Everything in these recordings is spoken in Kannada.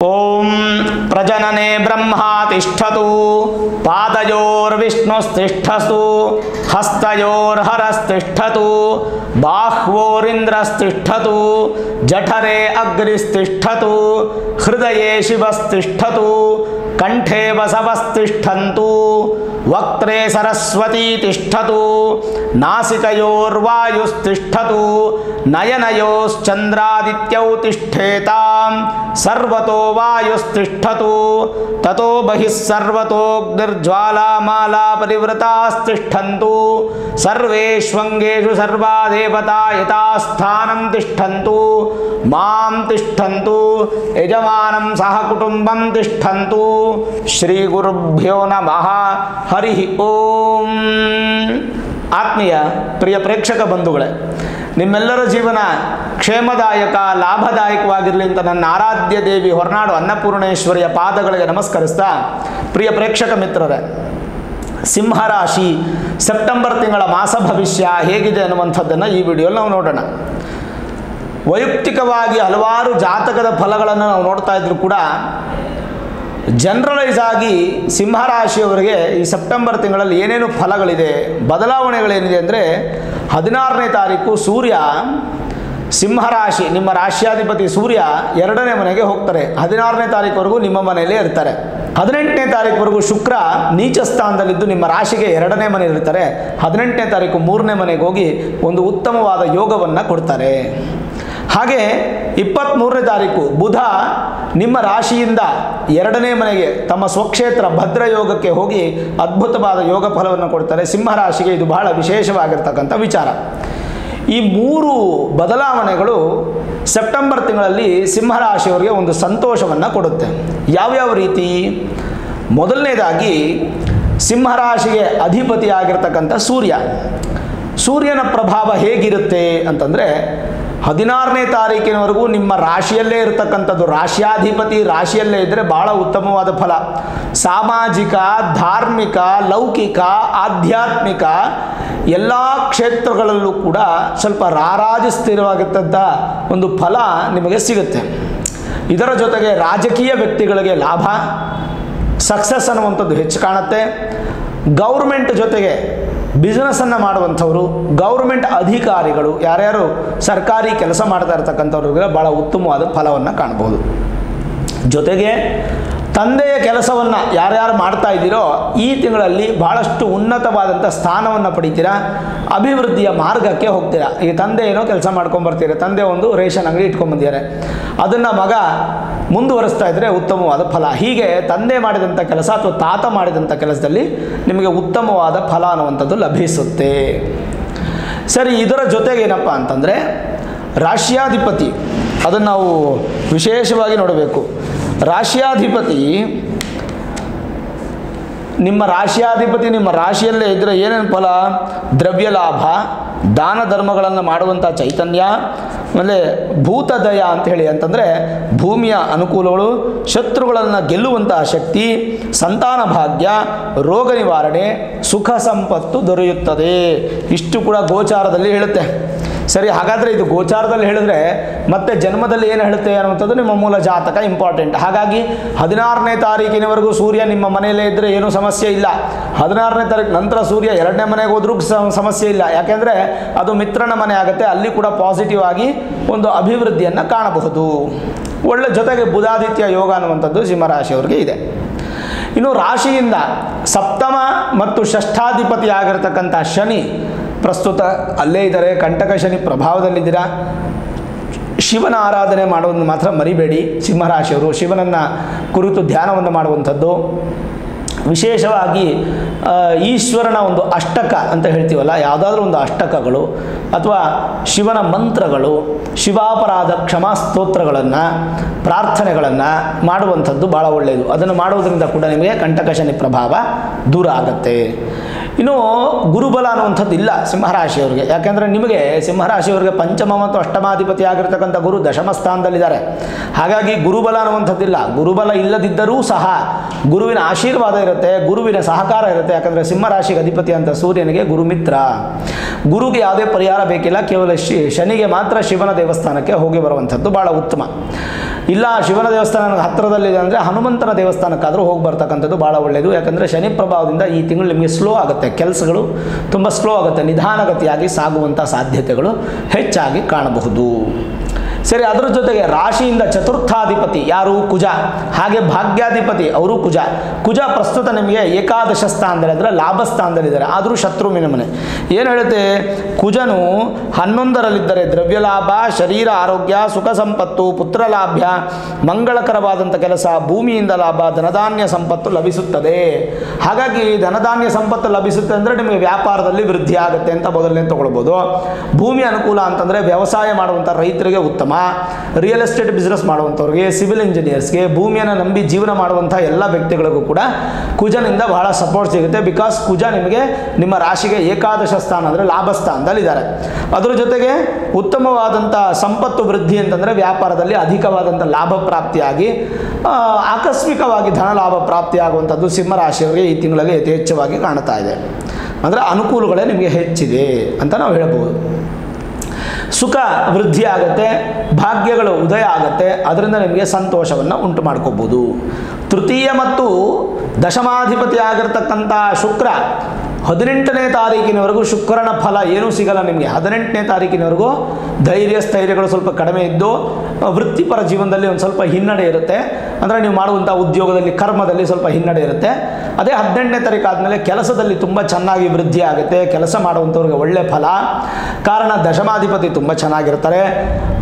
ओम प्रजनने ब्रह्मा तिष्ठतु पादयोर्विष्णुस्तिष्ठतु हस्तयोर्हरस्तिष्ठतु बाह्वोरिन्द्रस्तिष्ठतु जठरे अग्निस्तिष्ठतु हृदये शिवस्तिष्ठतु कंठे वसवस्तिष्ठन्तु वक्त्रे सरस्वती तिष्ठतु नासिकयोर्वायुस्तिष्ठतु नयनयोश्चन्द्रादित्यौ तिष्ठेतां सर्वतो वायुस्तिष्ठतु ततो बहिः सर्वतोऽग्निर्ज्वालामाला परिवृतास्तिष्ठन्तु सर्वेष्वङ्गेषु सर्वा देवता यथास्थानं तिष्ठन्तु मां तिष्ठन्तु यजमानं सह कुटुम्बं तिष्ठन्तु श्री गुरुभ्यो नमः हरि ओम। ಆತ್ಮೀಯ ಪ್ರಿಯ ಪ್ರೇಕ್ಷಕ ಬಂಧುಗಳೇ, ನಿಮ್ಮೆಲ್ಲರ ಜೀವನ ಕ್ಷೇಮದಾಯಕ ಲಾಭದಾಯಕವಾಗಿರಲಿ ಅಂತ ನನ್ನ ಆರಾಧ್ಯ ದೇವಿ ಹೊರನಾಡು ಅನ್ನಪೂರ್ಣೇಶ್ವರಿಯ ಪಾದಗಳಿಗೆ ನಮಸ್ಕರಿಸ್ತಾ, ಪ್ರಿಯ ಪ್ರೇಕ್ಷಕ ಮಿತ್ರರೇ, ಸಿಂಹರಾಶಿ ಸೆಪ್ಟೆಂಬರ್ ತಿಂಗಳ ಮಾಸ ಭವಿಷ್ಯ ಹೇಗಿದೆ ಅನ್ನುವಂಥದ್ದನ್ನು ಈ ವಿಡಿಯೋಲಿ ನಾವು ನೋಡೋಣ. ವೈಯಕ್ತಿಕವಾಗಿ ಹಲವಾರು ಜಾತಕದ ಫಲಗಳನ್ನು ನಾವು ನೋಡ್ತಾ ಇದ್ರು ಕೂಡ ಜನರಲೈಸ್ ಆಗಿ ಸಿಂಹರಾಶಿಯವರಿಗೆ ಈ ಸೆಪ್ಟೆಂಬರ್ ತಿಂಗಳಲ್ಲಿ ಏನೇನು ಫಲಗಳಿದೆ, ಬದಲಾವಣೆಗಳೇನಿದೆ ಅಂದರೆ 16ನೇ ತಾರೀಕು ಸೂರ್ಯ ಸಿಂಹರಾಶಿ, ನಿಮ್ಮ ರಾಶಿಯಾಧಿಪತಿ ಸೂರ್ಯ 2ನೇ ಮನೆಗೆ ಹೋಗ್ತಾರೆ. 16ನೇ ತಾರೀಕುವರೆಗೂ ನಿಮ್ಮ ಮನೆಯಲ್ಲೇ ಇರ್ತಾರೆ. 18ನೇ ತಾರೀಕುವರೆಗೂ ಶುಕ್ರ ನೀಚ ಸ್ಥಾನದಲ್ಲಿದ್ದು ನಿಮ್ಮ ರಾಶಿಗೆ 2ನೇ ಮನೆ ಇರ್ತಾರೆ. 18ನೇ ತಾರೀಕು 3ನೇ ಮನೆಗೆ ಹೋಗಿ ಒಂದು ಉತ್ತಮವಾದ ಯೋಗವನ್ನು ಕೊಡ್ತಾರೆ. ಹಾಗೆ 23ನೇ ತಾರೀಕು ಬುಧ ನಿಮ್ಮ ರಾಶಿಯಿಂದ 2ನೇ ಮನೆಗೆ ತಮ್ಮ ಸ್ವಕ್ಷೇತ್ರ ಭದ್ರಯೋಗಕ್ಕೆ ಹೋಗಿ ಅದ್ಭುತವಾದ ಯೋಗ ಫಲವನ್ನು ಕೊಡ್ತಾರೆ. ಸಿಂಹರಾಶಿಗೆ ಇದು ಬಹಳ ವಿಶೇಷವಾಗಿರ್ತಕ್ಕಂಥ ವಿಚಾರ. ಈ 3 ಬದಲಾವಣೆಗಳು ಸೆಪ್ಟೆಂಬರ್ ತಿಂಗಳಲ್ಲಿ ಸಿಂಹರಾಶಿಯವರಿಗೆ ಒಂದು ಸಂತೋಷವನ್ನು ಕೊಡುತ್ತೆ. ಯಾವ್ಯಾವ ರೀತಿ? ಮೊದಲನೇದಾಗಿ ಸಿಂಹರಾಶಿಗೆ ಅಧಿಪತಿಯಾಗಿರ್ತಕ್ಕಂಥ ಸೂರ್ಯನ ಪ್ರಭಾವ ಹೇಗಿರುತ್ತೆ ಅಂತಂದರೆ 16ನೇ ತಾರೀಕಿನವರೆಗೂ ನಿಮ್ಮ ರಾಶಿಯಲ್ಲೇ ಇರತಕ್ಕಂಥದ್ದು. ರಾಶಿಯಾಧಿಪತಿ ರಾಶಿಯಲ್ಲೇ ಇದ್ದರೆ ಭಾಳ ಉತ್ತಮವಾದ ಫಲ. ಸಾಮಾಜಿಕ, ಧಾರ್ಮಿಕ, ಲೌಕಿಕ, ಆಧ್ಯಾತ್ಮಿಕ ಎಲ್ಲ ಕ್ಷೇತ್ರಗಳಲ್ಲೂ ಕೂಡ ಸ್ವಲ್ಪ ರಾರಾಜಿಸ್ತಿರವಾಗಿರ್ತಂಥ ಒಂದು ಫಲ ನಿಮಗೆ ಸಿಗುತ್ತೆ. ಇದರ ಜೊತೆಗೆ ರಾಜಕೀಯ ವ್ಯಕ್ತಿಗಳಿಗೆ ಲಾಭ, ಸಕ್ಸಸ್ ಅನ್ನುವಂಥದ್ದು ಹೆಚ್ಚು ಕಾಣುತ್ತೆ. ಗೌರ್ಮೆಂಟ್ ಜೊತೆಗೆ ಬಿಸ್ನೆಸ್ಸನ್ನು ಮಾಡುವಂಥವರು, ಗೌರ್ಮೆಂಟ್ ಅಧಿಕಾರಿಗಳು, ಯಾರ್ಯಾರು ಸರ್ಕಾರಿ ಕೆಲಸ ಮಾಡ್ತಾ ಇರ್ತಕ್ಕಂಥವ್ರಿಗೆ ಭಾಳ ಉತ್ತಮವಾದ ಫಲವನ್ನು ಕಾಣ್ಬೋದು. ಜೊತೆಗೆ ತಂದೆಯ ಕೆಲಸವನ್ನು ಯಾರ್ಯಾರು ಮಾಡ್ತಾ ಇದ್ದೀರೋ ಈ ತಿಂಗಳಲ್ಲಿ ಭಾಳಷ್ಟು ಉನ್ನತವಾದಂಥ ಸ್ಥಾನವನ್ನು ಪಡಿತೀರಾ, ಅಭಿವೃದ್ಧಿಯ ಮಾರ್ಗಕ್ಕೆ ಹೋಗ್ತೀರಾ. ಈ ತಂದೆ ಏನೋ ಕೆಲಸ ಮಾಡ್ಕೊಂಬರ್ತೀರ, ತಂದೆ ಒಂದು ರೇಷನ್ ಅಂಗಡಿ ಇಟ್ಕೊಂಡ್ಬಂದಿದ್ದಾರೆ, ಅದನ್ನು ಮಗ ಮುಂದುವರಿಸ್ತಾ ಇದ್ದರೆ ಉತ್ತಮವಾದ ಫಲ. ಹೀಗೆ ತಂದೆ ಮಾಡಿದಂಥ ಕೆಲಸ ಅಥವಾ ತಾತ ಮಾಡಿದಂಥ ಕೆಲಸದಲ್ಲಿ ನಿಮಗೆ ಉತ್ತಮವಾದ ಫಲ ಅನ್ನುವಂಥದ್ದು ಲಭಿಸುತ್ತೆ. ಸರಿ, ಇದರ ಜೊತೆಗೆ ಏನಪ್ಪ ಅಂತಂದರೆ ರಾಶಿಯಾಧಿಪತಿ, ಅದನ್ನು ನಾವು ವಿಶೇಷವಾಗಿ ನೋಡಬೇಕು. ರಾಶಿಯಾಧಿಪತಿ ನಿಮ್ಮ ರಾಶಿಯಲ್ಲೇ ಇದ್ದರೆ ಏನೇನು ಫಲ? ದ್ರವ್ಯ ಲಾಭ, ದಾನ ಧರ್ಮಗಳನ್ನು ಮಾಡುವಂಥ ಚೈತನ್ಯ, ಆಮೇಲೆ ಭೂತದಯ ಅಂಥೇಳಿ ಅಂತಂದರೆ ಭೂಮಿಯ ಅನುಕೂಲಗಳು, ಶತ್ರುಗಳನ್ನು ಗೆಲ್ಲುವಂತಹ ಶಕ್ತಿ, ಸಂತಾನ ಭಾಗ್ಯ, ರೋಗ ನಿವಾರಣೆ, ಸುಖ ಸಂಪತ್ತು ದೊರೆಯುತ್ತದೆ. ಇಷ್ಟು ಕೂಡ ಗೋಚಾರದಲ್ಲಿ ಹೇಳುತ್ತೆ. ಸರಿ, ಹಾಗಾದರೆ ಇದು ಗೋಚಾರದಲ್ಲಿ ಹೇಳಿದ್ರೆ ಮತ್ತೆ ಜನ್ಮದಲ್ಲಿ ಏನು ಹೇಳುತ್ತೆ ಅನ್ನುವಂಥದ್ದು ನಿಮ್ಮ ಮೂಲ ಜಾತಕ ಇಂಪಾರ್ಟೆಂಟ್. ಹಾಗಾಗಿ 16ನೇ ತಾರೀಕಿನವರೆಗೂ ಸೂರ್ಯ ನಿಮ್ಮ ಮನೆಯಲ್ಲೇ ಇದ್ದರೆ ಏನೂ ಸಮಸ್ಯೆ ಇಲ್ಲ. 16ನೇ ತಾರೀಕು ನಂತರ ಸೂರ್ಯ 2ನೇ ಮನೆಗೆ ಹೋದ್ರೂ ಸಮಸ್ಯೆ ಇಲ್ಲ. ಯಾಕೆಂದರೆ ಅದು ಮಿತ್ರನ ಮನೆ ಆಗುತ್ತೆ, ಅಲ್ಲಿ ಕೂಡ ಪಾಸಿಟಿವ್ ಆಗಿ ಒಂದು ಅಭಿವೃದ್ಧಿಯನ್ನು ಕಾಣಬಹುದು. ಒಳ್ಳೆ ಜೊತೆಗೆ ಬುಧಾದಿತ್ಯ ಯೋಗ ಅನ್ನುವಂಥದ್ದು ಸಿಂಹರಾಶಿಯವರಿಗೆ ಇದೆ. ಇನ್ನು ರಾಶಿಯಿಂದ ಸಪ್ತಮ ಮತ್ತು ಷಷ್ಠಾಧಿಪತಿ ಆಗಿರತಕ್ಕಂಥ ಶನಿ ಪ್ರಸ್ತುತ ಅಲ್ಲೇ ಇದ್ದಾರೆ, ಕಂಟಕ ಶನಿ ಪ್ರಭಾವದಲ್ಲಿದ್ದೀರಾ. ಶಿವನ ಆರಾಧನೆ ಮಾಡೋದನ್ನು ಮಾತ್ರ ಮರಿಬೇಡಿ. ಸಿಂಹರಾಶಿಯವರು ಶಿವನನ್ನು ಕುರಿತು ಧ್ಯಾನವನ್ನು ಮಾಡುವಂಥದ್ದು, ವಿಶೇಷವಾಗಿ ಈಶ್ವರನ ಒಂದು ಅಷ್ಟಕ ಅಂತ ಹೇಳ್ತೀವಲ್ಲ, ಯಾವುದಾದ್ರೂ ಒಂದು ಅಷ್ಟಕಗಳು ಅಥವಾ ಶಿವನ ಮಂತ್ರಗಳು, ಶಿವಾಪರಾಧ ಕ್ಷಮಾ ಸ್ತೋತ್ರಗಳನ್ನು, ಪ್ರಾರ್ಥನೆಗಳನ್ನು ಮಾಡುವಂಥದ್ದು ಭಾಳ ಒಳ್ಳೆಯದು. ಅದನ್ನು ಮಾಡುವುದರಿಂದ ಕೂಡ ನಿಮಗೆ ಕಂಟಕ ಶನಿ ಪ್ರಭಾವ ದೂರ ಆಗುತ್ತೆ. ಇನ್ನು ಗುರುಬಲ ಅನ್ನುವಂಥದ್ದು ಇಲ್ಲ ಸಿಂಹರಾಶಿಯವರಿಗೆ. ಯಾಕೆಂದರೆ ನಿಮಗೆ ಸಿಂಹರಾಶಿಯವರಿಗೆ ಪಂಚಮ ಮತ್ತು ಅಷ್ಟಮಾಧಿಪತಿ ಆಗಿರ್ತಕ್ಕಂಥ ಗುರು ದಶಮ ಸ್ಥಾನದಲ್ಲಿದ್ದಾರೆ. ಹಾಗಾಗಿ ಗುರುಬಲ ಅನ್ನುವಂಥದ್ದಿಲ್ಲ. ಗುರುಬಲ ಇಲ್ಲದಿದ್ದರೂ ಸಹ ಗುರುವಿನ ಆಶೀರ್ವಾದ ಇರುತ್ತೆ, ಗುರುವಿನ ಸಹಕಾರ ಇರುತ್ತೆ. ಯಾಕಂದರೆ ಸಿಂಹರಾಶಿಗೆ ಅಧಿಪತಿ ಅಂತ ಸೂರ್ಯನಿಗೆ ಗುರುಮಿತ್ರ. ಗುರುಗೆ ಯಾವುದೇ ಪರಿಹಾರ ಬೇಕಿಲ್ಲ, ಕೇವಲ ಶನಿಗೆ ಮಾತ್ರ ಶಿವನ ದೇವಸ್ಥಾನಕ್ಕೆ ಹೋಗಿ ಬರುವಂಥದ್ದು ಭಾಳ ಉತ್ತಮ. ಇಲ್ಲ ಶಿವನ ದೇವಸ್ಥಾನ ನನಗೆ ಹತ್ತಿರದಲ್ಲಿದೆ ಅಂದರೆ ಹನುಮಂತನ ದೇವಸ್ಥಾನಕ್ಕಾದರೂ ಹೋಗಿ ಬರ್ತಕ್ಕಂಥದ್ದು ಭಾಳ ಒಳ್ಳೆಯದು. ಯಾಕಂದರೆ ಶನಿ ಪ್ರಭಾವದಿಂದ ಈ ತಿಂಗಳು ನಿಮಗೆ ಸ್ಲೋ ಆಗುತ್ತೆ, ಕೆಲಸಗಳು ತುಂಬ ಸ್ಲೋ ಆಗುತ್ತೆ, ನಿಧಾನಗತಿಯಾಗಿ ಸಾಗುವಂಥ ಸಾಧ್ಯತೆಗಳು ಹೆಚ್ಚಾಗಿ ಕಾಣಬಹುದು. ಸರಿ, ಅದರ ಜೊತೆಗೆ ರಾಶಿಯಿಂದ ಚತುರ್ಥಾಧಿಪತಿ ಯಾರು? ಕುಜ. ಹಾಗೆ ಭಾಗ್ಯಾಧಿಪತಿ ಅವರು ಕುಜ. ಕುಜ ಪ್ರಸ್ತುತ ನಿಮಗೆ ಏಕಾದಶ ಸ್ಥಾನದಲ್ಲಿ ಅಂದರೆ ಲಾಭ ಸ್ಥಾನದಲ್ಲಿದ್ದಾರೆ, ಆದರೂ ಶತ್ರುವಿನ ಮನೆ. ಏನು ಹೇಳುತ್ತೆ? ಕುಜನು 11ರಲ್ಲಿದ್ದರೆ ದ್ರವ್ಯ ಲಾಭ, ಶರೀರ ಆರೋಗ್ಯ, ಸುಖ ಸಂಪತ್ತು, ಪುತ್ರ ಲಾಭ್ಯ, ಮಂಗಳಕರವಾದಂಥ ಕೆಲಸ, ಭೂಮಿಯಿಂದ ಲಾಭ, ಧನಧಾನ್ಯ ಸಂಪತ್ತು ಲಭಿಸುತ್ತದೆ. ಹಾಗಾಗಿ ಧನಧಾನ್ಯ ಸಂಪತ್ತು ಲಭಿಸುತ್ತೆ ಅಂದರೆ ನಿಮಗೆ ವ್ಯಾಪಾರದಲ್ಲಿ ವೃದ್ಧಿ ಆಗುತ್ತೆ ಅಂತ ಮೊದಲನೇ ತಗೊಳ್ಬೋದು. ಭೂಮಿ ಅನುಕೂಲ ಅಂತಂದರೆ ವ್ಯವಸಾಯ ಮಾಡುವಂಥ ರೈತರಿಗೆ ಉತ್ತಮ, ರಿಯಲ್ ಎಸ್ಟೇಟ್ ಬಿಸ್ನೆಸ್ ಮಾಡುವಂಥವ್ರಿಗೆ, ಸಿವಿಲ್ ಇಂಜಿನಿಯರ್ಸ್ಗೆ, ಭೂಮಿಯನ್ನು ನಂಬಿ ಜೀವನ ಮಾಡುವಂಥ ಎಲ್ಲ ವ್ಯಕ್ತಿಗಳಿಗೂ ಕೂಡ ಕುಜನಿಂದ ಬಹಳ ಸಪೋರ್ಟ್ ಸಿಗುತ್ತೆ. ಬಿಕಾಸ್ ಕುಜ ನಿಮಗೆ ನಿಮ್ಮ ರಾಶಿಗೆ ಏಕಾದಶ ಸ್ಥಾನ ಅಂದರೆ ಲಾಭ ಸ್ಥಾನದಲ್ಲಿದ್ದಾರೆ. ಅದರ ಜೊತೆಗೆ ಉತ್ತಮವಾದಂಥ ಸಂಪತ್ತು ವೃದ್ಧಿ ಅಂತಂದರೆ ವ್ಯಾಪಾರದಲ್ಲಿ ಅಧಿಕವಾದಂಥ ಲಾಭ ಪ್ರಾಪ್ತಿಯಾಗಿ ಆಕಸ್ಮಿಕವಾಗಿ ಧನ ಲಾಭ ಪ್ರಾಪ್ತಿಯಾಗುವಂಥದ್ದು ಸಿಂಹರಾಶಿಯವರಿಗೆ ಈ ತಿಂಗಳಲ್ಲಿ ಯಥೇಚ್ಛವಾಗಿ ಕಾಣ್ತಾ ಇದೆ. ಅಂದರೆ ಅನುಕೂಲಗಳೇ ನಿಮಗೆ ಹೆಚ್ಚಿದೆ ಅಂತ ನಾವು ಹೇಳ್ಬೋದು. ಸುಖ ವೃದ್ಧಿ ಆಗುತ್ತೆ, ಭಾಗ್ಯಗಳು ಉದಯ ಆಗುತ್ತೆ, ಅದರಿಂದ ನಿಮಗೆ ಸಂತೋಷವನ್ನು ಉಂಟು ಮಾಡ್ಕೋಬೋದು. ತೃತೀಯ ಮತ್ತು ದಶಮಾಧಿಪತಿ ಆಗಿರ್ತಕ್ಕಂಥ ಶುಕ್ರ 18ನೇ ತಾರೀಕಿನವರೆಗೂ ಶುಕ್ರನ ಫಲ ಏನೂ ಸಿಗಲ್ಲ ನಿಮಗೆ. 18ನೇ ತಾರೀಕಿನವರೆಗೂ ಧೈರ್ಯ ಸ್ಥೈರ್ಯಗಳು ಸ್ವಲ್ಪ ಕಡಿಮೆ ಇದ್ದು ವೃತ್ತಿಪರ ಜೀವನದಲ್ಲಿ ಒಂದು ಸ್ವಲ್ಪ ಹಿನ್ನಡೆ ಇರುತ್ತೆ. ಅಂದರೆ ನೀವು ಮಾಡುವಂಥ ಉದ್ಯೋಗದಲ್ಲಿ ಕರ್ಮದಲ್ಲಿ ಸ್ವಲ್ಪ ಹಿನ್ನಡೆ ಇರುತ್ತೆ. ಅದೇ 18ನೇ ತಾರೀಕು ಆದಮೇಲೆ ಕೆಲಸದಲ್ಲಿ ತುಂಬ ಚೆನ್ನಾಗಿ ವೃದ್ಧಿ ಆಗುತ್ತೆ, ಕೆಲಸ ಮಾಡುವಂಥವ್ರಿಗೆ ಒಳ್ಳೆ ಫಲ. ಕಾರಣ ದಶಮಾಧಿಪತಿ ತುಂಬ ಚೆನ್ನಾಗಿರ್ತಾರೆ.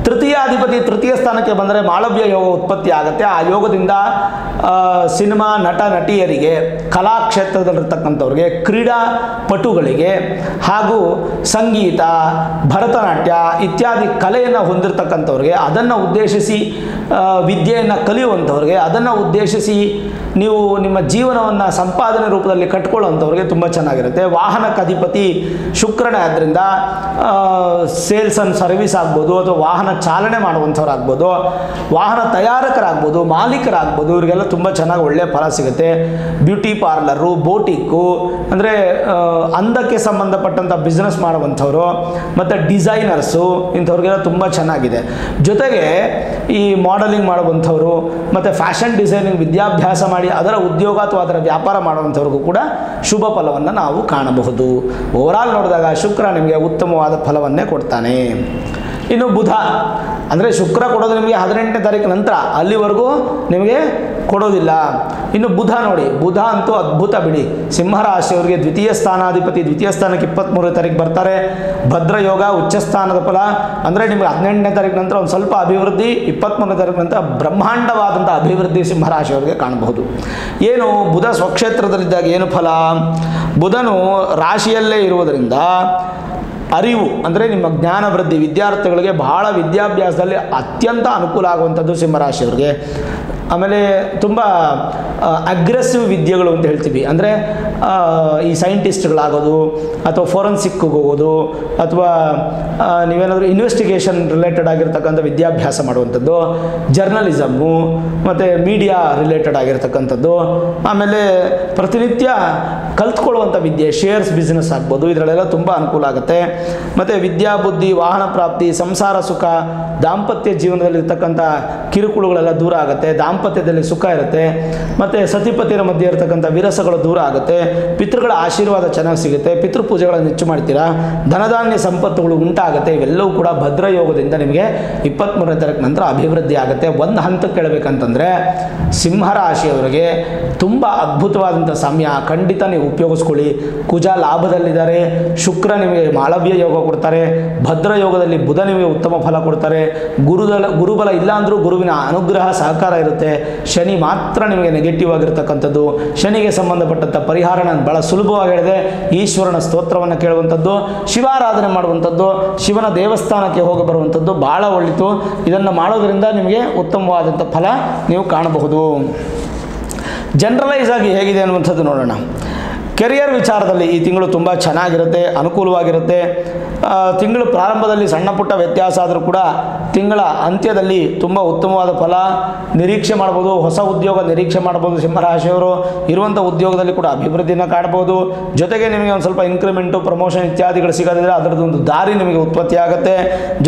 ತೃತೀಯಾಧಿಪತಿ ತೃತೀಯ ಸ್ಥಾನಕ್ಕೆ ಬಂದರೆ ಮಾಳವ್ಯ ಯೋಗ ಉತ್ಪತ್ತಿ ಆಗುತ್ತೆ. ಆ ಯೋಗದಿಂದ ಸಿನಿಮಾ ನಟ ನಟಿಯರಿಗೆ, ಕಲಾಕ್ಷೇತ್ರದಲ್ಲಿರ್ತಕ್ಕಂಥವ್ರಿಗೆ, ಕ್ರೀಡಾಪಟುಗಳಿಗೆ ಹಾಗೂ ಸಂಗೀತ, ಭರತನಾಟ್ಯ ಇತ್ಯಾದಿ ಕಲೆಯನ್ನು ಹೊಂದಿರತಕ್ಕಂಥವ್ರಿಗೆ, ಅದನ್ನು ಉದ್ದೇಶಿಸಿ ವಿದ್ಯೆಯನ್ನು ಕಲಿಯುವಂಥವ್ರಿಗೆ, ಅದನ್ನು ಉದ್ದೇಶಿಸಿ ನೀವು ನಿಮ್ಮ ಜೀವನವನ್ನು ಸಂಪಾದನೆ ರೂಪದಲ್ಲಿ ಕಟ್ಕೊಳ್ಳುವಂಥವ್ರಿಗೆ ತುಂಬ ಚೆನ್ನಾಗಿರುತ್ತೆ. ವಾಹನಕ್ಕೆ ಅಧಿಪತಿ ಶುಕ್ರನೇ ಆದ್ದರಿಂದ ಸೇಲ್ಸ್ ಆ್ಯಂಡ್ ಸರ್ವಿಸ್ ಆಗ್ಬೋದು, ಅಥವಾ ವಾಹನ ಚಾಲನೆ ಮಾಡುವಂಥವ್ರಾಗ್ಬೋದು, ವಾಹನ ತಯಾರಕರಾಗ್ಬೋದು, ಮಾಲೀಕರಾಗ್ಬೋದು, ಇವರಿಗೆಲ್ಲ ತುಂಬ ಚೆನ್ನಾಗಿ ಒಳ್ಳೆಯ ಫಲ ಸಿಗುತ್ತೆ. ಬ್ಯೂಟಿ ಪಾರ್ಲರು, ಬೋಟಿಕ್ಕು ಅಂದರೆ ಅಂದಕ್ಕೆ ಸಂಬಂಧಪಟ್ಟಂಥ ಬಿಸ್ನೆಸ್ ಮಾಡುವಂಥವ್ರು, ಮತ್ತು ಡಿಸೈನರ್ಸು, ಇಂಥವ್ರಿಗೆಲ್ಲ ತುಂಬ ಚೆನ್ನಾಗಿದೆ. ಜೊತೆಗೆ ಈ ಮಾಡೆಲಿಂಗ್ ಮಾಡುವಂಥವ್ರು ಮತ್ತು ಫ್ಯಾಷನ್ ಡಿಸೈನಿಂಗ್ ವಿದ್ಯಾಭ್ಯಾಸ ಮಾಡಿ ಅದರ ಉದ್ಯೋಗ ಅಥವಾ ಅದರ ವ್ಯಾಪಾರ ಮಾಡುವಂಥವ್ರಿಗೂ ಕೂಡ ಶುಭ ಫಲವನ್ನು ನಾವು ಕಾಣಬಹುದು. ಓವರಾಲ್ ನೋಡಿದಾಗ ಶುಕ್ರ ನಿಮಗೆ ಉತ್ತಮವಾದ ಫಲವನ್ನೇ ಕೊಡ್ತಾನೆ. ಇನ್ನು ಬುಧ ಅಂದರೆ ಶುಕ್ರ ಕೊಡೋದು ನಿಮಗೆ 18ನೇ ತಾರೀಕು ನಂತರ, ಅಲ್ಲಿವರೆಗೂ ನಿಮಗೆ ಕೊಡೋದಿಲ್ಲ. ಇನ್ನು ಬುಧ ನೋಡಿ, ಬುಧ ಅಂತೂ ಅದ್ಭುತ ಬಿಡಿ. ಸಿಂಹರಾಶಿಯವರಿಗೆ ದ್ವಿತೀಯ ಸ್ಥಾನಾಧಿಪತಿ ದ್ವಿತೀಯ ಸ್ಥಾನಕ್ಕೆ 23ನೇ ತಾರೀಕು ಬರ್ತಾರೆ. ಭದ್ರಯೋಗ ಉಚ್ಚ ಸ್ಥಾನದ ಫಲ ಅಂದರೆ ನಿಮಗೆ 18ನೇ ತಾರೀಕು ನಂತರ ಒಂದು ಸ್ವಲ್ಪ ಅಭಿವೃದ್ಧಿ, 23ನೇ ತಾರೀಕು ನಂತರ ಬ್ರಹ್ಮಾಂಡವಾದಂಥ ಅಭಿವೃದ್ಧಿ ಸಿಂಹರಾಶಿಯವರಿಗೆ ಕಾಣಬಹುದು. ಏನು ಬುಧ ಸ್ವಕ್ಷೇತ್ರದಲ್ಲಿದ್ದಾಗ ಏನು ಫಲ? ಬುಧನು ರಾಶಿಯಲ್ಲೇ ಇರುವುದರಿಂದ ಅರಿವು ಅಂದರೆ ನಿಮ್ಮ ಜ್ಞಾನ ವೃದ್ಧಿ, ವಿದ್ಯಾರ್ಥಿಗಳಿಗೆ ಬಹಳ ವಿದ್ಯಾಭ್ಯಾಸದಲ್ಲಿ ಅತ್ಯಂತ ಅನುಕೂಲ ಆಗುವಂಥದ್ದು ಸಿಂಹರಾಶಿಯವರಿಗೆ. ಆಮೇಲೆ ತುಂಬ ಅಗ್ರೆಸಿವ್ ವಿದ್ಯೆಗಳು ಅಂತ ಹೇಳ್ತೀವಿ, ಅಂದರೆ ಈ ಸೈಂಟಿಸ್ಟ್ಗಳಾಗೋದು ಅಥವಾ ಫೋರೆನ್ಸಿಕ್ಗೆ ಹೋಗೋದು ಅಥವಾ ನೀವೇನಾದರೂ ಇನ್ವೆಸ್ಟಿಗೇಷನ್ ರಿಲೇಟೆಡ್ ಆಗಿರ್ತಕ್ಕಂಥ ವಿದ್ಯಾಭ್ಯಾಸ ಮಾಡುವಂಥದ್ದು, ಜರ್ನಲಿಸಮ್ಮು ಮತ್ತು ಮೀಡಿಯಾ ರಿಲೇಟೆಡ್ ಆಗಿರ್ತಕ್ಕಂಥದ್ದು, ಆಮೇಲೆ ಪ್ರತಿನಿತ್ಯ ಕಲ್ತ್ಕೊಳ್ಳುವಂಥ ವಿದ್ಯೆ, ಶೇರ್ಸ್ ಬಿಸ್ನೆಸ್ ಆಗ್ಬೋದು, ಇದರಲ್ಲೆಲ್ಲ ತುಂಬ ಅನುಕೂಲ ಆಗುತ್ತೆ. ಮತ್ತು ವಿದ್ಯಾಬುದ್ಧಿ, ವಾಹನ ಪ್ರಾಪ್ತಿ, ಸಂಸಾರ ಸುಖ, ದಾಂಪತ್ಯ ಜೀವನದಲ್ಲಿರ್ತಕ್ಕಂಥ ಕಿರುಕುಳುಗಳೆಲ್ಲ ದೂರ ಆಗುತ್ತೆ, ದಾಂಪತ್ಯದಲ್ಲಿ ಸುಖ ಇರುತ್ತೆ. ಮತ್ತು ಸತಿಪತಿಯರ ಮಧ್ಯೆ ಇರತಕ್ಕಂಥ ವಿರಸಗಳು ದೂರ ಆಗುತ್ತೆ, ಪಿತೃಗಳ ಆಶೀರ್ವಾದ ಚೆನ್ನಾಗಿ ಸಿಗುತ್ತೆ, ಪಿತೃಪೂಜೆಗಳನ್ನು ಹೆಚ್ಚು ಮಾಡ್ತೀರಾ, ಧನಧಾನ್ಯ ಸಂಪತ್ತುಗಳು ಉಂಟಾಗುತ್ತೆ. ಇವೆಲ್ಲವೂ ಕೂಡ ಭದ್ರಯೋಗದಿಂದ ನಿಮಗೆ 23ನೇ ತಾರೀಕು ನಂತರ ಅಭಿವೃದ್ಧಿ ಆಗುತ್ತೆ. ಒಂದು ಹಂತಕ್ಕೆ ಹೇಳಬೇಕಂತಂದರೆ ಸಿಂಹರಾಶಿಯವರಿಗೆ ತುಂಬ ಅದ್ಭುತವಾದಂಥ ಸಮಯ, ಖಂಡಿತ ನೀವು ಉಪಯೋಗಿಸ್ಕೊಳ್ಳಿ. ಕುಜ ಲಾಭದಲ್ಲಿದ್ದಾರೆ, ಶುಕ್ರ ನಿಮಗೆ ಮಾಳವ್ಯ ಯೋಗ ಕೊಡ್ತಾರೆ, ಭದ್ರಯೋಗದಲ್ಲಿ ಬುಧ ನಿಮಗೆ ಉತ್ತಮ ಫಲ ಕೊಡ್ತಾರೆ, ಗುರುಬಲ ಇಲ್ಲ ಅಂದರೂ ಗುರುವಿನ ಅನುಗ್ರಹ ಸಹಕಾರ ಇರುತ್ತೆ. ಶನಿ ಮಾತ್ರ ನಿಮಗೆ ನೆಗೆಟಿವ್ ಆಗಿರ್ತಕ್ಕಂಥದ್ದು. ಶನಿಗೆ ಸಂಬಂಧಪಟ್ಟಂಥ ಪರಿಹಾರ ನಾನು ಭಾಳ ಸುಲಭವಾಗಿ ಹೇಳಿದೆ. ಈಶ್ವರನ ಸ್ತೋತ್ರವನ್ನು ಕೇಳುವಂಥದ್ದು, ಶಿವಾರಾಧನೆ ಮಾಡುವಂಥದ್ದು, ಶಿವನ ದೇವಸ್ಥಾನಕ್ಕೆ ಹೋಗಿ ಬರುವಂಥದ್ದು ಭಾಳ ಒಳ್ಳೆಯದು. ಇದನ್ನು ಮಾಡೋದರಿಂದ ನಿಮಗೆ ಉತ್ತಮವಾದಂಥ ಫಲ ನೀವು ಕಾಣಬಹುದು. ಜನರಲೈಸ್ ಆಗಿ ಹೇಗಿದೆ ಅನ್ನುವಂಥದ್ದು ನೋಡೋಣ. ಕೆರಿಯರ್ ವಿಚಾರದಲ್ಲಿ ಈ ತಿಂಗಳು ತುಂಬ ಚೆನ್ನಾಗಿರುತ್ತೆ, ಅನುಕೂಲವಾಗಿರುತ್ತೆ. ತಿಂಗಳು ಪ್ರಾರಂಭದಲ್ಲಿ ಸಣ್ಣ ಪುಟ್ಟ ವ್ಯತ್ಯಾಸ ಆದರೂ ಕೂಡ ತಿಂಗಳ ಅಂತ್ಯದಲ್ಲಿ ತುಂಬ ಉತ್ತಮವಾದ ಫಲ ನಿರೀಕ್ಷೆ ಮಾಡ್ಬೋದು. ಹೊಸ ಉದ್ಯೋಗ ನಿರೀಕ್ಷೆ ಮಾಡ್ಬೋದು. ಸಿಂಹರಾಶಿಯವರು ಇರುವಂಥ ಉದ್ಯೋಗದಲ್ಲಿ ಕೂಡ ಅಭಿವೃದ್ಧಿನ ಕಾಣ್ಬೋದು. ಜೊತೆಗೆ ನಿಮಗೆ ಒಂದು ಸ್ವಲ್ಪ ಇನ್ಕ್ರಿಮೆಂಟು, ಪ್ರಮೋಷನ್ ಇತ್ಯಾದಿಗಳು ಸಿಗೋದಿದ್ರೆ ಅದರದ್ದು ಒಂದು ದಾರಿ ನಿಮಗೆ ಉತ್ಪತ್ತಿ ಆಗುತ್ತೆ.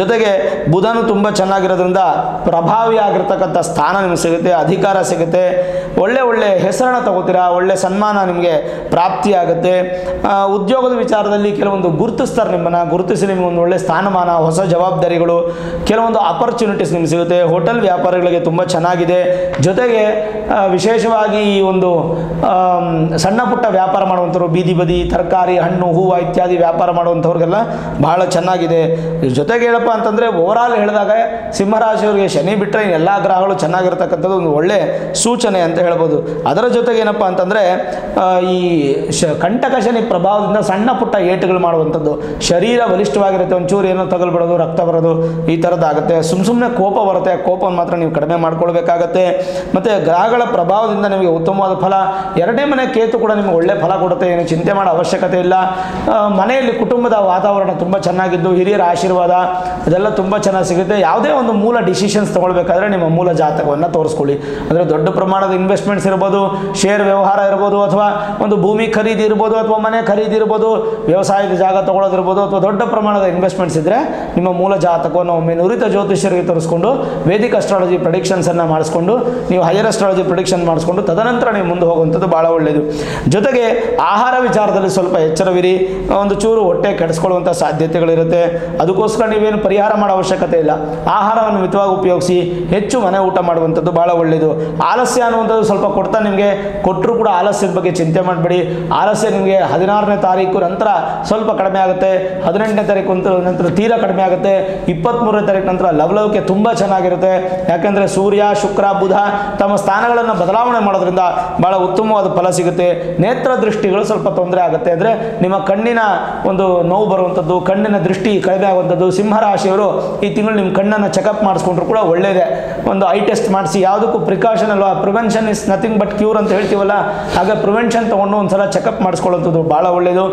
ಜೊತೆಗೆ ಬುಧನು ತುಂಬ ಚೆನ್ನಾಗಿರೋದ್ರಿಂದ ಪ್ರಭಾವಿಯಾಗಿರ್ತಕ್ಕಂಥ ಸ್ಥಾನ ನಿಮಗೆ ಸಿಗುತ್ತೆ, ಅಧಿಕಾರ ಸಿಗುತ್ತೆ, ಒಳ್ಳೆ ಹೆಸರನ್ನು ತಗೋತೀರಾ, ಒಳ್ಳೆ ಸನ್ಮಾನ ನಿಮಗೆ ಪ್ರಾಪ್ತಿಯಾಗುತ್ತೆ. ಉದ್ಯೋಗದ ವಿಚಾರದಲ್ಲಿ ಕೆಲವೊಂದು ಗುರುತಿಸ್ತಾರೆ, ನಿಮ್ಮನ್ನು ಗುರುತಿಸಿ ನಿಮಗೆ ಒಂದು ಒಳ್ಳೆ ಸ್ಥಾನಮಾನ, ಹೊಸ ಜವಾಬ್ದಾರಿಗಳು, ಕೆಲವೊಂದು ಅಪರ್ಚುನಿಟೀಸ್ ನಿಮಗೆ ಸಿಗುತ್ತೆ. ಹೋಟೆಲ್ ವ್ಯಾಪಾರಿಗಳಿಗೆ ತುಂಬ ಚೆನ್ನಾಗಿದೆ. ಜೊತೆಗೆ ವಿಶೇಷವಾಗಿ ಈ ಒಂದು ಸಣ್ಣ ಪುಟ್ಟ ವ್ಯಾಪಾರ ಮಾಡುವಂಥವ್ರು, ಬೀದಿ ಬದಿ ತರಕಾರಿ, ಹಣ್ಣು, ಹೂವು ಇತ್ಯಾದಿ ವ್ಯಾಪಾರ ಮಾಡುವಂಥವ್ರಿಗೆಲ್ಲ ಬಹಳ ಚೆನ್ನಾಗಿದೆ. ಜೊತೆಗೆ ಏನಪ್ಪ ಅಂತಂದರೆ ಓವರಾಲ್ ಹೇಳಿದಾಗ ಸಿಂಹರಾಶಿಯವರಿಗೆ ಶನಿ ಬಿಟ್ಟರೆ ಎಲ್ಲ ಗ್ರಹಗಳು ಚೆನ್ನಾಗಿರ್ತಕ್ಕಂಥದ್ದು ಒಂದು ಒಳ್ಳೆ ಸೂಚನೆ ಅಂತ ಹೇಳ್ಬೋದು. ಅದರ ಜೊತೆಗೆ ಏನಪ್ಪ ಅಂತಂದರೆ ಈ ಕಂಟಕ ಶನಿ ಪ್ರಭಾವದಿಂದ ಸಣ್ಣ ಪುಟ್ಟ ಏಟುಗಳು ಮಾಡುವಂಥದ್ದು, ಶರೀರ ಬಲಿಷ್ಠವಾಗಿರುತ್ತೆ, ಒಂಚೂರು ಏನೋ ತಗಲ್ಬಿಡೋದು, ರಕ್ತ ಬರೋದು, ಈ ಥರದ್ದಾಗುತ್ತೆ. ಸುಮ್ಮನೆ ಕೋಪ ಬರುತ್ತೆ, ಆ ಕೋಪವನ್ನು ಮಾತ್ರ ನೀವು ಕಡಿಮೆ ಮಾಡ್ಕೊಳ್ಬೇಕಾಗತ್ತೆ. ಮತ್ತು ಗ್ರಹಗಳ ಪ್ರಭಾವದಿಂದ ನಿಮಗೆ ಉತ್ತಮವಾದ ಫಲ. ಎರಡನೇ ಮನೆ ಕೇತು ಕೂಡ ನಿಮಗೆ ಒಳ್ಳೆ ಫಲ ಕೊಡುತ್ತೆ, ಏನು ಚಿಂತೆ ಮಾಡೋ ಅವಶ್ಯಕತೆ ಇಲ್ಲ. ಮನೆಯಲ್ಲಿ ಕುಟುಂಬದ ವಾತಾವರಣ ತುಂಬ ಚೆನ್ನಾಗಿದ್ದು ಹಿರಿಯರ ಆಶೀರ್ವಾದ ಅದೆಲ್ಲ ತುಂಬ ಚೆನ್ನಾಗಿ ಸಿಗುತ್ತೆ. ಯಾವುದೇ ಒಂದು ಮೂಲ ಡಿಸಿಷನ್ಸ್ ತೊಗೊಳ್ಬೇಕಾದ್ರೆ ನಿಮ್ಮ ಮೂಲ ಜಾತಕವನ್ನು ತೋರಿಸ್ಕೊಳ್ಳಿ. ಅಂದರೆ ದೊಡ್ಡ ಪ್ರಮಾಣದ ಇನ್ವೆಸ್ಟ್ಮೆಂಟ್ಸ್ ಇರ್ಬೋದು, ಶೇರ್ ವ್ಯವಹಾರ ಇರ್ಬೋದು, ಅಥವಾ ಒಂದು ಭೂಮಿ ಖರೀದಿ ಇರ್ಬೋದು, ಅಥವಾ ಮನೆ ಖರೀದಿ ಇರ್ಬೋದು, ವ್ಯವಸಾಯದ ಜಾಗ ತೊಗೊಳೋದಿರ್ಬೋದು, ಅಥವಾ ದೊಡ್ಡ ಪ್ರಮಾಣದ ಇನ್ವೆಸ್ಟ್ಮೆಂಟ್ಸ್ ಇದ್ದರೆ ನಿಮ್ಮ ಮೂಲ ಜಾತಕವನ್ನು ಒಮ್ಮೆ ನುರಿತ ಜ್ಯೋತಿಷ್ಯರಿಗೆ ತೋರಿಸ್ಕೊಂಡು ವೇದಿಕ್ ಅಸ್ಟ್ರಾಲಜಿ ಪ್ರೆಡಿಕ್ಷನ್ಸನ್ನು ಮಾಡಿಸ್ಕೊಂಡು ನೀವು ಹೈಯರ್ ಅಸ್ಟ್ರಾಲಜಿ ಪ್ರೆಡಿಕ್ಷನ್ ಮಾಡಿಸ್ಕೊಂಡು ತದನಂತರ ನೀವು ಮುಂದೆ ಹೋಗುವಂಥದ್ದು ಭಾಳ ಒಳ್ಳೆಯದು. ಜೊತೆಗೆ ಆಹಾರ ವಿಚಾರದಲ್ಲಿ ಸ್ವಲ್ಪ ಎಚ್ಚರವಿರಿ. ಒಂದು ಚೂರು ಹೊಟ್ಟೆ ಕೆಡಿಸ್ಕೊಳ್ಳುವಂಥ ಸಾಧ್ಯತೆಗಳಿರುತ್ತೆ. ಅದಕ್ಕೋಸ್ಕರ ನೀವೇನು ಪರಿಹಾರ ಮಾಡೋ ಅವಶ್ಯಕತೆ ಇಲ್ಲ. ಆಹಾರವನ್ನು ಮಿತವಾಗಿ ಉಪಯೋಗಿಸಿ, ಹೆಚ್ಚು ಮನೆ ಊಟ ಮಾಡುವಂಥದ್ದು ಭಾಳ ಒಳ್ಳೆಯದು. ಆಲಸ್ಯ ಅನ್ನುವಂಥದ್ದು ಸ್ವಲ್ಪ ಕೊಡ್ತಾ ನಿಮಗೆ ಕೊಟ್ಟರೂ ಕೂಡ ಆಲಸ್ಯದ ಬಗ್ಗೆ ಚಿಂತೆ ಮಾಡಬೇಡಿ. ಆಲಸ್ಯ ನಿಮಗೆ 16ನೇ ತಾರೀಕು ನಂತರ ಸ್ವಲ್ಪ ಕಡಿಮೆ ಆಗುತ್ತೆ, 18ನೇ ತಾರೀಕು ನಂತರ ತೀರಾ ಕಡಿಮೆ ಆಗುತ್ತೆ, 23ನೇ ತಾರೀಕು ನಂತರ ಲವಲವಿಕೆ ತುಂಬ ಚೆನ್ನಾಗಿರುತ್ತೆ. ಯಾಕೆಂದರೆ ಸೂರ್ಯ, ಶುಕ್ರ, ಬುಧ ತಮ್ಮ ಸ್ಥಾನಗಳನ್ನು ಬದಲಾವಣೆ ಮಾಡೋದ್ರಿಂದ ಭಾಳ ಉತ್ತಮವಾದ ಫಲ ಸಿಗುತ್ತೆ. ನೇತ್ರ ದೃಷ್ಟಿಗಳು ಸ್ವಲ್ಪ ತೊಂದರೆ ಆಗುತ್ತೆ, ಅಂದರೆ ನಿಮ್ಮ ಕಣ್ಣಿನ ಒಂದು ನೋವು ಬರುವಂಥದ್ದು, ಕಣ್ಣಿನ ದೃಷ್ಟಿ ಕಡಿಮೆ ಆಗುವಂಥದ್ದು. ಸಿಂಹರಾಶಿಯವರು ಈ ತಿಂಗಳು ನಿಮ್ಮ ಕಣ್ಣನ್ನು ಚೆಕಪ್ ಮಾಡಿಸ್ಕೊಂಡ್ರು ಕೂಡ ಒಳ್ಳೆಯದೇ. ಒಂದು ಐ ಟೆಸ್ಟ್ ಮಾಡಿಸಿ, ಯಾವುದಕ್ಕೂ ಪ್ರಿಕಾಷನ್ ಅಲ್ವಾ, prevention is nothing but cure ಅಂತ ಹೇಳ್ತೀವಲ್ಲ, ಹಾಗೆ ಪ್ರಿವೆನ್ಷನ್ ತೊಗೊಂಡು ಒಂದು ಸಲ ಚೆಕಪ್ ಮಾಡಿಸ್ಕೊಳ್ಳೋಂಥದ್ದು ಭಾಳ ಒಳ್ಳೆಯದು.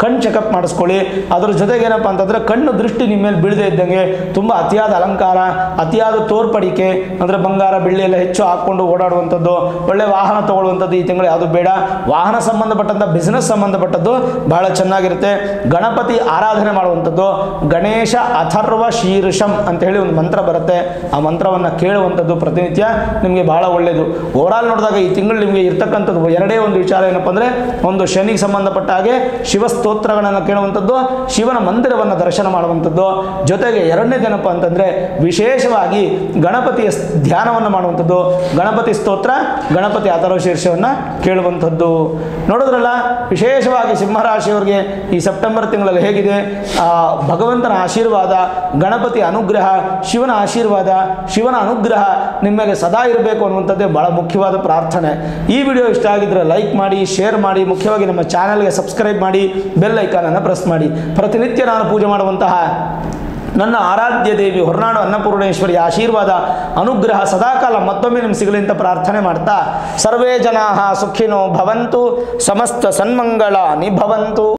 ಕಣ್ಣು ಚೆಕಪ್ ಮಾಡಿಸ್ಕೊಳ್ಳಿ. ಅದ್ರ ಜೊತೆಗೆ ಏನಪ್ಪ ಅಂತಂದರೆ ಕಣ್ಣು ದೃಷ್ಟಿ ನಿಮ್ಮ ಮೇಲೆ ಬೀಳದೇ ಇದ್ದಂಗೆ ತುಂಬ ಅತಿಯಾದ ಅಲಂಕಾರ, ಅತಿಯಾದ ತೋರ್ಪಡಿಕೆ, ಅಂದರೆ ಬಂಗಾರ ಬೆಳ್ಳಿ ಎಲ್ಲ ಹೆಚ್ಚು ಹಾಕ್ಕೊಂಡು ಓಡಾಡುವಂಥದ್ದು, ಒಳ್ಳೆ ವಾಹನ ತೊಗೊಳ್ಳುವಂಥದ್ದು ಈ ತಿಂಗಳು ಯಾವುದು ಬೇಡ. ವಾಹನ ಸಂಬಂಧಪಟ್ಟಂಥ ಬಿಸ್ನೆಸ್ ಸಂಬಂಧಪಟ್ಟದ್ದು ಬಹಳ ಚೆನ್ನಾಗಿರುತ್ತೆ. ಗಣಪತಿ ಆರಾಧನೆ ಮಾಡುವಂಥದ್ದು, ಗಣೇಶ ಅಥರ್ವ ಶೀರ್ಷಂ ಅಂತ ಹೇಳಿ ಒಂದು ಮಂತ್ರ ಬರುತ್ತೆ, ಆ ಮಂತ್ರವನ್ನು ಕೇಳುವಂಥದ್ದು ಪ್ರತಿನಿತ್ಯ ನಿಮಗೆ ಬಹಳ ಒಳ್ಳೆಯದು. ಓವರಾಲ್ ನೋಡಿದಾಗ ಈ ತಿಂಗಳು ನಿಮಗೆ ಇರ್ತಕ್ಕಂಥದ್ದು ಎರಡೇ ಒಂದು ವಿಚಾರ ಏನಪ್ಪ ಅಂದರೆ, ಒಂದು ಶನಿಗೆ ಸಂಬಂಧಪಟ್ಟ ಹಾಗೆ ಶಿವ ಸ್ತೋತ್ರಗಳನ್ನು ಕೇಳುವಂಥದ್ದು, ಶಿವನ ಮಂದಿರವನ್ನು ದರ್ಶನ ಮಾಡುವಂಥದ್ದು. ಜೊತೆಗೆ ಎರಡನೇದೇನಪ್ಪ ಅಂತಂದರೆ ವಿಶೇಷವಾಗಿ ಗಣಪತಿಯ ಧ್ಯಾನವನ್ನು ಮಾಡುವಂಥದ್ದು, ಗಣಪತಿ ಸ್ತೋತ್ರ, ಗಣಪತಿ ಅಥರ್ವ ಶೀರ್ಷವನ್ನು ಕೇಳುವಂಥದ್ದು. ನೋಡಿದ್ರಲ್ಲ, ವಿಶೇಷವಾಗಿ ಸಿಂಹರಾಶಿಯವರಿಗೆ ಈ ಸೆಪ್ಟೆಂಬರ್ ತಿಂಗಳಲ್ಲಿ ಹೇಗಿದೆ. ಭಗವಂತನ ಆಶೀರ್ವಾದ, ಗಣಪತಿ ಅನುಗ್ರಹ, ಶಿವನ ಆಶೀರ್ವಾದ, ಶಿವನ ಅನುಗ್ರಹ ನಿಮ್ಮ ಮೇಲೆ ಸದಾ ಇರಬೇಕು ಅನ್ನುವಂಥದ್ದೇ ಬಹಳ ಮುಖ್ಯವಾದ ಪ್ರಾರ್ಥನೆ. ಈ ವಿಡಿಯೋ ಇಷ್ಟ ಆಗಿದ್ರೆ ಲೈಕ್ ಮಾಡಿ, ಶೇರ್ ಮಾಡಿ, ಮುಖ್ಯವಾಗಿ ನಮ್ಮ ಚಾನಲ್ಗೆ ಸಬ್ಸ್ಕ್ರೈಬ್ ಮಾಡಿ, ಬೆಲ್ ಐಕಾನನ್ನು ಪ್ರೆಸ್ ಮಾಡಿ. ಪ್ರತಿನಿತ್ಯ ನಾನು ಪೂಜೆ ಮಾಡುವಂತಹ ನನ್ನ ಆರಾಧ್ಯ ದೇವಿ ಹೊರನಾಡು ಅನ್ನಪೂರ್ಣೇಶ್ವರಿ ಆಶೀರ್ವಾದ, ಅನುಗ್ರಹ ಸದಾಕಾಲ ಮತ್ತೊಮ್ಮೆ ನಿಮ್ಗೆ ಸಿಗಲಿ ಅಂತ ಪ್ರಾರ್ಥನೆ ಮಾಡ್ತಾ, ಸರ್ವೇ ಜನಾಃ ಸುಖಿನೋ ಭವಂತು, ಸಮಸ್ತ ಸನ್ಮಂಗಳಾನಿ ಭವಂತು.